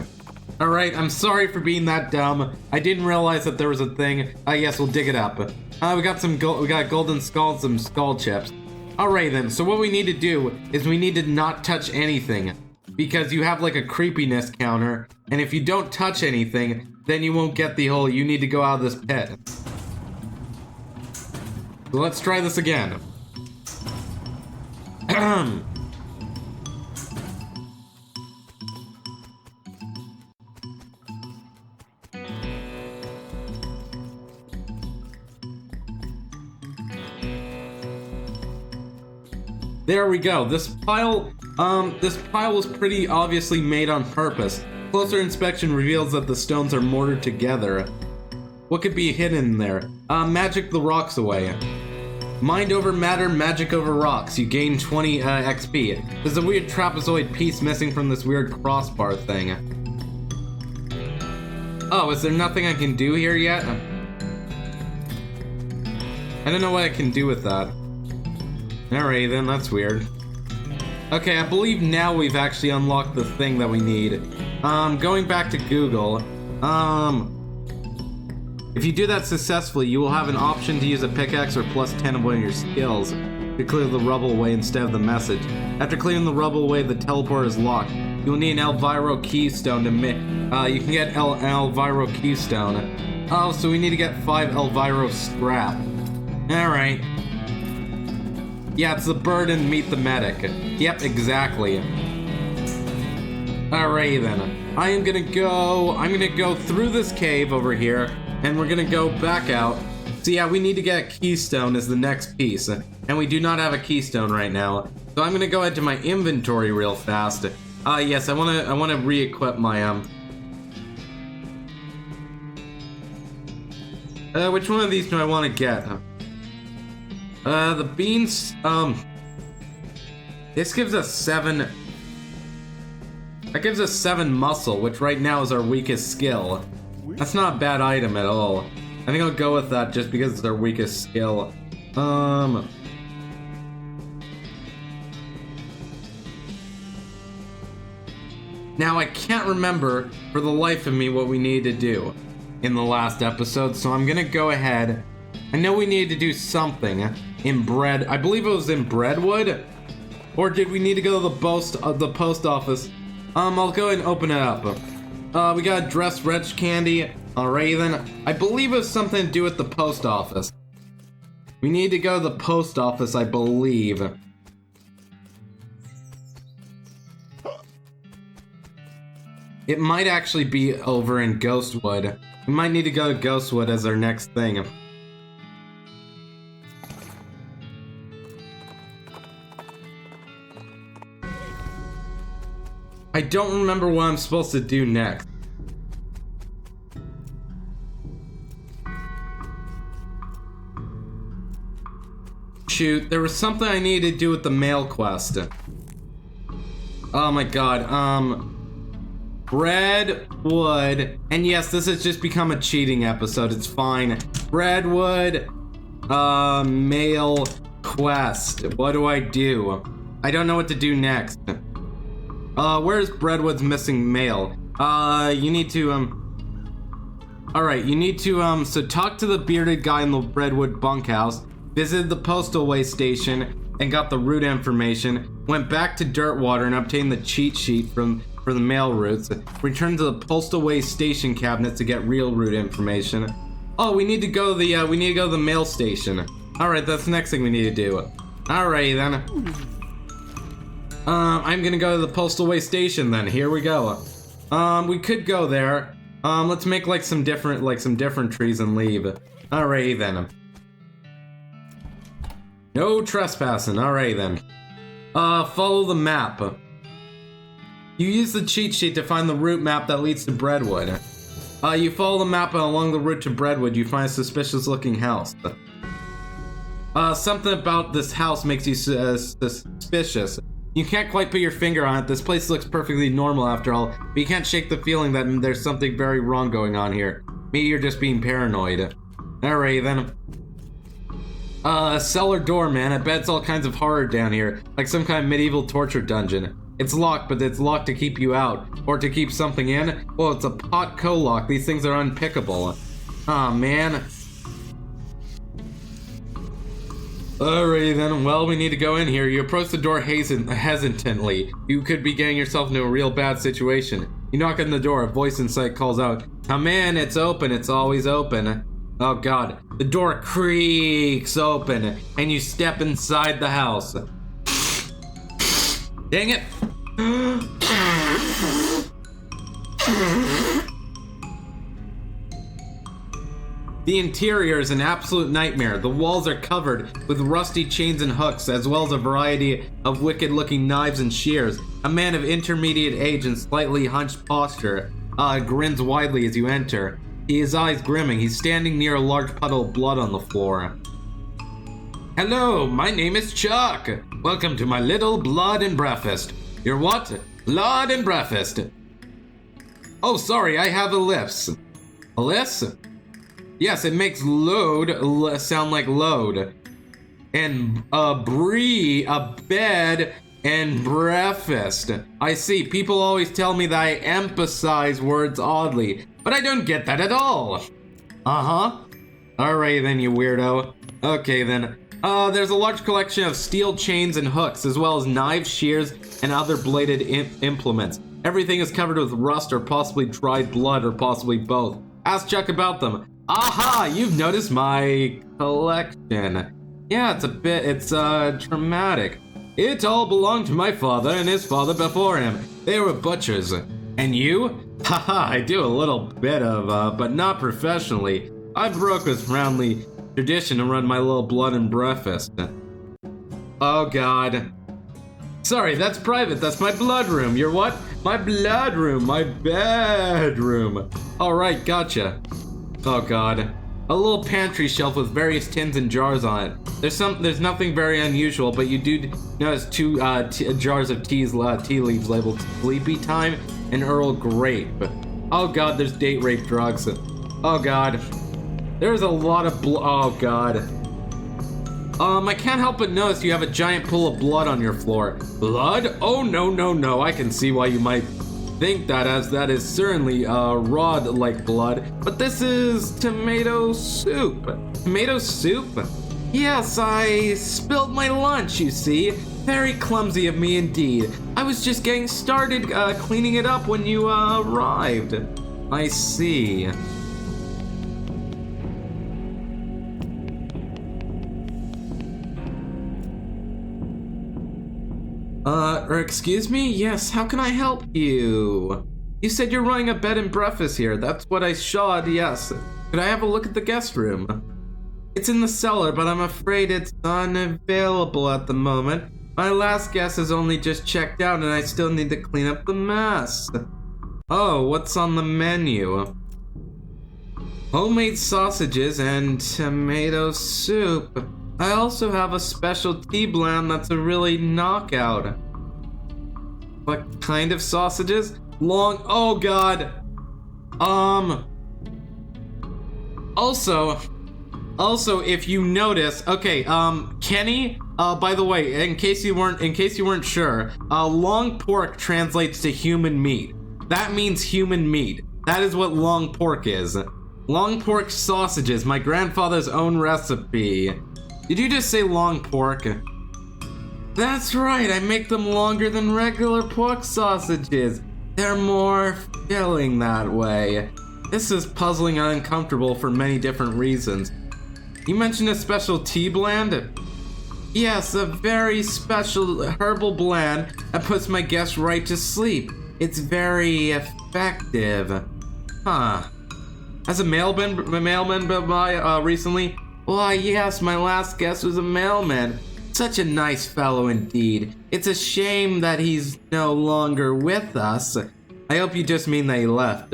Alright, I'm sorry for being that dumb. I didn't realize that there was a thing. Yes, we'll dig it up. We got golden skulls, some skull chips. Alright then, so what we need to do is we need to not touch anything. Because you have like a creepiness counter, and if you don't touch anything, then you won't get the whole you need to go out of this pit. So let's try this again. There we go. This pile was pretty obviously made on purpose. Closer inspection reveals that the stones are mortared together. What could be hidden there? Magic the rocks away. Mind over matter, magic over rocks. You gain 20 XP. There's a weird trapezoid piece missing from this weird crossbar thing. Oh, is there nothing I can do here yet? I don't know what I can do with that. Alright then, that's weird. Okay, I believe now we've actually unlocked the thing that we need. Going back to Google. If you do that successfully, you will have an option to use a pickaxe or plus 10 of one of your skills to clear the rubble away instead of the message. After clearing the rubble away, the teleporter is locked. You will need an Elviro keystone to you can get Elviro keystone. Oh, so we need to get 5 Elviro scrap. Alright. Yeah, it's the bird and meet the medic. Yep, exactly. Alright then. I'm gonna go through this cave over here, and we're gonna go back out. So yeah, we need to get a keystone as the next piece, and we do not have a keystone right now. So I'm gonna go ahead to my inventory real fast. Yes, I wanna re-equip my which one of these do I want to get? The beans, this gives us 7. That gives us 7 muscle, which right now is our weakest skill. That's not a bad item at all. I think I'll go with that just because it's our weakest skill. Now I can't remember for the life of me what we needed to do in the last episode, so I'm gonna go ahead. I know we needed to do something in bread. I believe it was in Breadwood, or did we need to go to the post office? I'll go ahead and open it up. We got dressed wretch candy. Alright then. I believe it was something to do with the post office. We need to go to the post office, I believe. It might actually be over in Ghostwood. We might need to go to Ghostwood as our next thing. I don't remember what I'm supposed to do next. Shoot, there was something I needed to do with the mail quest. Oh my god, Breadwood, and yes, this has just become a cheating episode, it's fine. Breadwood, mail quest. What do? I don't know what to do next. Where's Breadwood's missing mail? You need to, alright, you need to, so talk to the bearded guy in the Breadwood bunkhouse, visited the postal way station, and got the route information, went back to Dirtwater and obtained the cheat sheet for the mail routes, returned to the postal way station cabinet to get real route information. Oh, we need to go to the mail station. Alright, that's the next thing we need to do. Alright then. I'm gonna go to the postal way station then. Here we go. We could go there. Let's make some different trees and leave. Alright then. No trespassing. Alright then. Follow the map. You use the cheat sheet to find the route map that leads to Breadwood. You follow the map and along the route to Breadwood, you find a suspicious looking house. Something about this house makes you suspicious. You can't quite put your finger on it. This place looks perfectly normal after all, but you can't shake the feeling that there's something very wrong going on here. Maybe you're just being paranoid. Alright then. Cellar door, man. I bet it's all kinds of horror down here. Like some kind of medieval torture dungeon. It's locked, but it's locked to keep you out. Or to keep something in. Well, it's a pot co-lock. These things are unpickable. Aw, man. Alrighty then, well, we need to go in here. You approach the door hesitantly. You could be getting yourself into a real bad situation. You knock on the door, a voice inside calls out, "Come in, it's open, it's always open." Oh god, the door creaks open, and you step inside the house. Dang it! The interior is an absolute nightmare. The walls are covered with rusty chains and hooks, as well as a variety of wicked-looking knives and shears. A man of intermediate age and slightly hunched posture grins widely as you enter. His eyes grimming. He's standing near a large puddle of blood on the floor. "Hello, my name is Chuck. Welcome to my little blood and breakfast." "Your what?" "Blood and breakfast." "Oh, sorry, I have a lisp." "A lisp?" "Yes, it makes load sound like load. And a bed, and breakfast. I see, people always tell me that I emphasize words oddly, but I don't get that at all." "Uh-huh. Alright then, you weirdo. Okay then. There's a large collection of steel chains and hooks, as well as knives, shears, and other bladed implements. Everything is covered with rust or possibly dried blood or possibly both. Ask Chuck about them. Aha! You've noticed my collection. Yeah, it's dramatic. It all belonged to my father and his father before him. They were butchers. And you? Haha, I do a little bit of, but not professionally. I broke with Roundly tradition to run my little blood and breakfast. Oh god. Sorry, that's private. That's my blood room. Your what? My blood room. My bedroom. Alright, gotcha. Oh god. A little pantry shelf with various tins and jars on it. There's nothing very unusual, but you do notice two jars of tea leaves labeled Sleepy Time and Earl Grape. Oh god, there's date rape drugs. Oh god. There's a lot of oh god. I can't help but notice you have a giant pool of blood on your floor. Blood? Oh no. I can see why you might think that, as that is certainly raw like blood. But this is tomato soup. Tomato soup? Yes, I spilled my lunch, you see. Very clumsy of me indeed. I was just getting started cleaning it up when you arrived. I see. Excuse me? Yes, how can I help you? You said you're running a bed and breakfast here. That's what I shawed, yes. Could I have a look at the guest room? It's in the cellar, but I'm afraid it's unavailable at the moment. My last guest has only just checked out and I still need to clean up the mess. Oh, what's on the menu? Homemade sausages and tomato soup. I also have a special tea blend that's a really knockout. What kind of sausages? Long, oh god. Also, if you notice, okay, Kenny, by the way, in case you weren't sure, long pork translates to human meat. That means human meat. That is what long pork is. Long pork sausages, my grandfather's own recipe. Did you just say long pork? That's right, I make them longer than regular pork sausages. They're more filling that way. This is puzzling and uncomfortable for many different reasons. You mentioned a special tea blend? Yes, a very special herbal blend that puts my guests right to sleep. It's very effective. Huh. Has a mailman been by recently? Why, yes, my last guest was a mailman. Such a nice fellow indeed. It's a shame that he's no longer with us. I hope you just mean that he left.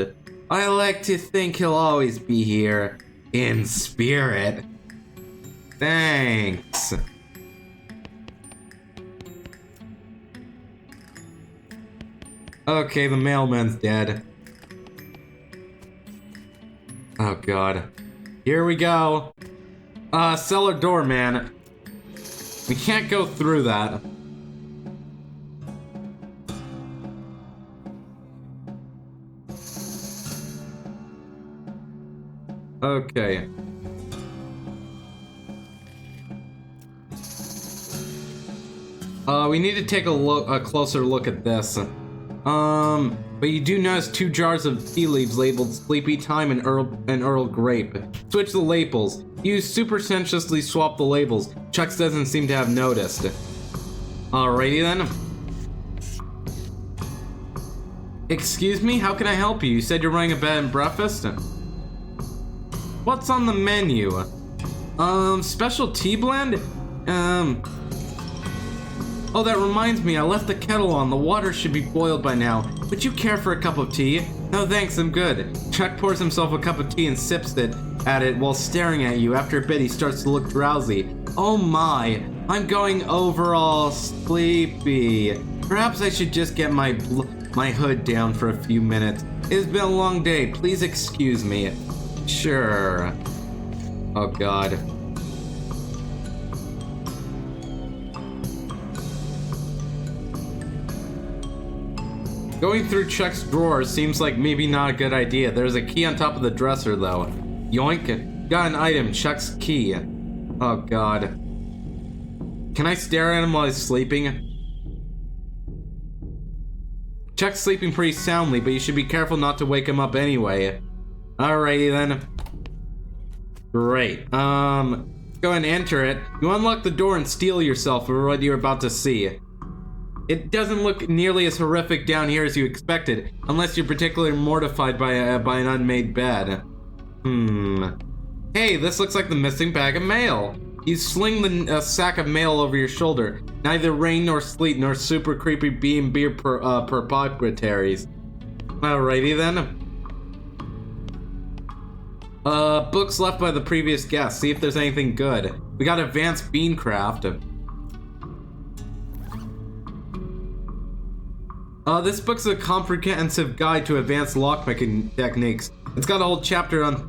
I like to think he'll always be here. In spirit. Thanks. Okay, the mailman's dead. Oh god. Here we go. Cellar door, man. We can't go through that. Okay. We need to take a closer look at this. But you do notice 2 jars of tea leaves labeled Sleepy Time and Earl Grape. Switch the labels. You superstitiously swap the labels. Chucks doesn't seem to have noticed. Alrighty then. Excuse me, how can I help you? You said you're running a bed and breakfast? What's on the menu? Special tea blend? Oh, that reminds me, I left the kettle on. The water should be boiled by now. Would you care for a cup of tea? No thanks, I'm good. Chuck pours himself a cup of tea and sips at it while staring at you. After a bit, he starts to look drowsy. Oh my, I'm going overall sleepy. Perhaps I should just get my hood down for a few minutes. It's been a long day, please excuse me. Sure. Oh god. Going through Chuck's drawers seems like maybe not a good idea. There's a key on top of the dresser though. Yoink. Got an item, Chuck's key. Oh god. Can I stare at him while he's sleeping? Chuck's sleeping pretty soundly, but you should be careful not to wake him up anyway. Alrighty then. Great. Go ahead and enter it. You unlock the door and steel yourself for what you're about to see. It doesn't look nearly as horrific down here as you expected, unless you're particularly mortified by an unmade bed. Hey, this looks like the missing bag of mail. You sling the sack of mail over your shoulder. Neither rain nor sleet nor super creepy beer proprietaries. Alrighty then. Books left by the previous guest. See if there's anything good. We got advanced beancraft. This book's a comprehensive guide to advanced lockpicking techniques. It's got a whole chapter on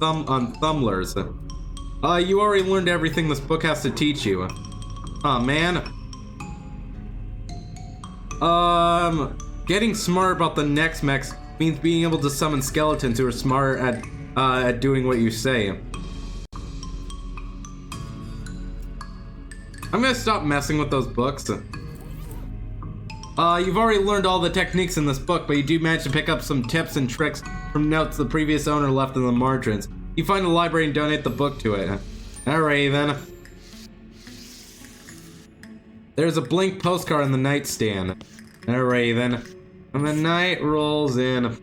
thumblers. You already learned everything this book has to teach you. Aw, man. Getting smart about the next mechs means being able to summon skeletons who are smart at doing what you say. I'm gonna stop messing with those books. You've already learned all the techniques in this book, but you do manage to pick up some tips and tricks from notes the previous owner left in the margins. You find the library and donate the book to it. Alright then. There's a blank postcard on the nightstand. Alright then. And the night rolls in.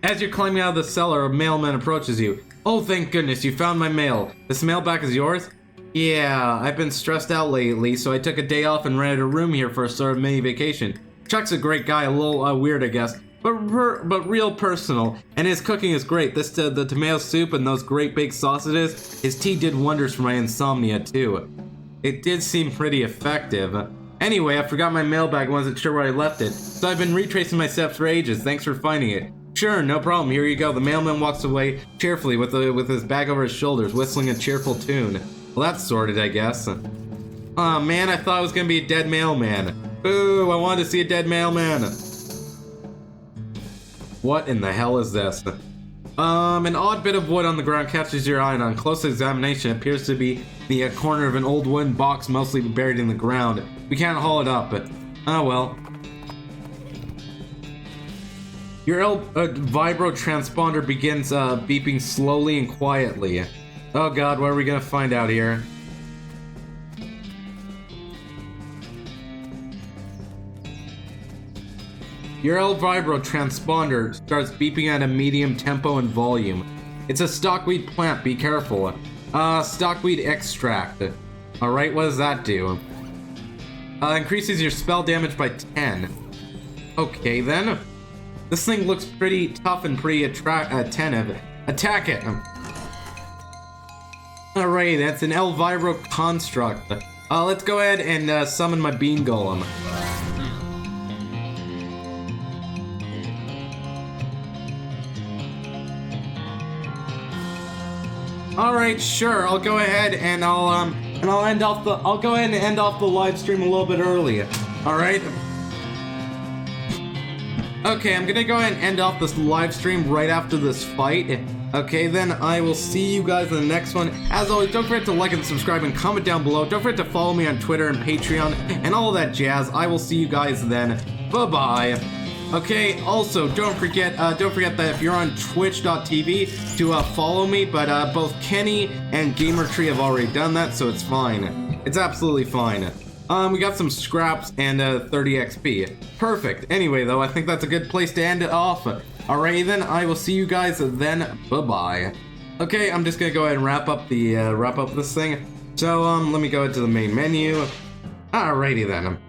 As you're climbing out of the cellar, a mailman approaches you. Oh, thank goodness, you found my mail. This mailbag is yours? Yeah, I've been stressed out lately, so I took a day off and rented a room here for a sort of mini vacation. Chuck's a great guy, a little weird, I guess, but real personal, and his cooking is great. The tomato soup and those great big sausages, his tea did wonders for my insomnia, too. It did seem pretty effective. Anyway, I forgot my mailbag and wasn't sure where I left it, so I've been retracing my steps for ages. Thanks for finding it. Sure, no problem, here you go. The mailman walks away cheerfully with his bag over his shoulders, whistling a cheerful tune. Well, that's sorted, I guess. Aw, man, I thought it was gonna be a dead mailman. Boo, I wanted to see a dead mailman. What in the hell is this? An odd bit of wood on the ground catches your eye, and on close examination, it appears to be the corner of an old wooden box mostly buried in the ground. We can't haul it up, but oh well. Your vibro transponder begins beeping slowly and quietly. Oh god, what are we gonna find out here? Your L vibro transponder starts beeping at a medium tempo and volume. It's a stockweed plant, be careful. Stockweed extract. Alright, what does that do? Increases your spell damage by 10. Okay then. This thing looks pretty tough and pretty attentive. Attack it! Alright, that's an L Vibro construct. Let's go ahead and summon my bean golem. Alright, sure. I'll go ahead and I'll go ahead and end off the live stream a little bit early. Alright? Okay, I'm gonna go ahead and end off this live stream right after this fight. Okay, then I will see you guys in the next one. As always, don't forget to like and subscribe and comment down below. Don't forget to follow me on Twitter and Patreon and all that jazz. I will see you guys then. Bye-bye. Okay, also, don't forget that if you're on twitch.tv to follow me, but both Kenny and Gamertree have already done that, so it's fine. It's absolutely fine. We got some scraps and 30 XP. Perfect. Anyway, though, I think that's a good place to end it off. Alright, then, I will see you guys then. Bye-bye. Okay, I'm just gonna go ahead and wrap up this thing. So, let me go into the main menu. Alrighty then.